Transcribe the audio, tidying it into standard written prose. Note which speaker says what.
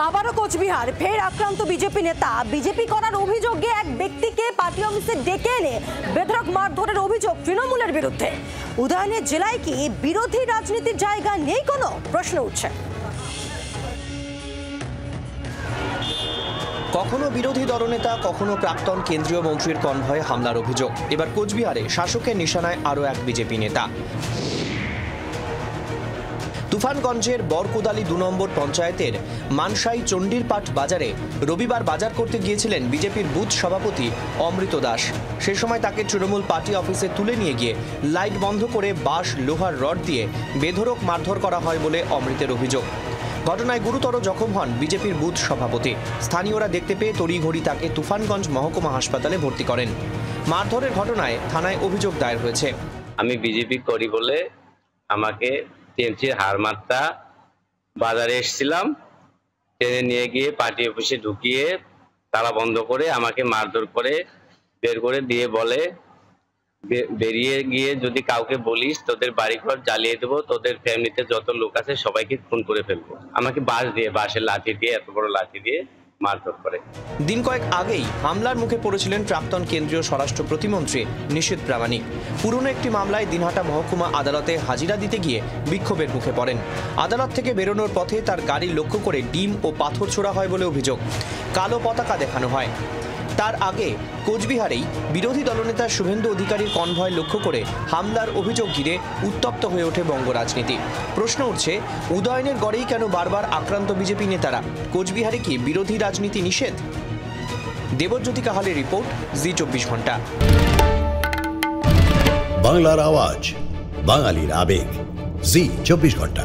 Speaker 1: আবারও কোচবিহার ফের আক্রান্ত বিজেপি নেতা। বিজেপি করার অভিযোগে এক ব্যক্তিকে পার্টি অফিসে ডেকে এনে বেধড়ক মারধরের অভিযোগ তৃণমূলের বিরুদ্ধে। উদয়নের জেলায় কি বিরোধী রাজনীতির জায়গা নেই? কোনো প্রশ্ন উঠছে।
Speaker 2: কখনো বিরোধী দলনেতা, কখনো প্রাক্তন কেন্দ্রীয় মন্ত্রীর কনভয়ে হামলার অভিযোগ। এবার কোচবিহারে শাসকের নিশানায় আরও এক বিজেপি নেতা। তুফানগঞ্জের বরকুদালি ২ নম্বর পঞ্চায়েতের মানসাই চণ্ডীরপাট বাজারে রবিবার বাজার করতে গিয়েছিলেন বিজেপির বুথ সভাপতি অমৃত দাস। সে সময় তাকে তৃণমূল পার্টি অফিসে তুলে নিয়ে গিয়ে লাইট বন্ধ করে বাঁশ লোহার রড দিয়ে বেধড়ক মারধর করা হয় বলে অমৃতের অভিযোগ। ঘটনায় গুরুতর জখম হন বিজেপির বুথ সভাপতি। স্থানীয়রা দেখতে পেয়ে তড়িঘড়ি তাকে তুফানগঞ্জ মহকুমা হাসপাতালে ভর্তি করেন। মারধরের ঘটনায় থানায় অভিযোগ দায়ের হয়েছে।
Speaker 3: আমি বিজেপি করি বলে আমাকে টিএমসির হারমাত্রা বাজারে এসেছিলাম, ট্রেনে নিয়ে গিয়ে পার্টি অফিসে ঢুকিয়ে তালা বন্ধ করে আমাকে মারধর করে বের করে দিয়ে বলে, বেরিয়ে গিয়ে যদি কাউকে বলিস তোদের বাড়িঘর জ্বালিয়ে দেবো, তোদের ফ্যামিলিতে যত লোক আছে সবাইকে খুন করে ফেলবো। আমাকে বাঁশের লাঠি দিয়ে, এত বড় লাঠি দিয়ে মারধর করে।
Speaker 2: দিন কয়েক আগেই হামলার মুখে পড়েছিলেন প্রাক্তন কেন্দ্রীয় স্বরাষ্ট্র প্রতিমন্ত্রী নিশীথ প্রামাণিক। পুরনো একটি মামলায় দিনহাটা মহকুমা আদালতে হাজিরা দিতে গিয়ে বিক্ষোভের মুখে পড়েন। আদালত থেকে বেরোনোর পথে তার গাড়ি লক্ষ্য করে ডিম ও পাথর ছোড়া হয় বলে অভিযোগ। কালো পতাকা দেখানো হয়। তার আগে কোচবিহারেই বিরোধী দলনেতা শুভেন্দু অধিকারীর কনভয় লক্ষ্য করে হামলার অভিযোগ ঘিরে উত্তপ্ত হয়ে ওঠে বঙ্গ রাজনীতি। প্রশ্ন উঠছে, উদয়নের গড়েই কেন বারবার আক্রান্ত বিজেপি নেতারা? কোচবিহারে কি বিরোধী রাজনীতি নিষেধ? দেবজ্যোতি কাহালের রিপোর্ট, জি24 ঘন্টা।
Speaker 4: বাংলার আওয়াজ, বাঙালির আবেগ, জি24 ঘন্টা।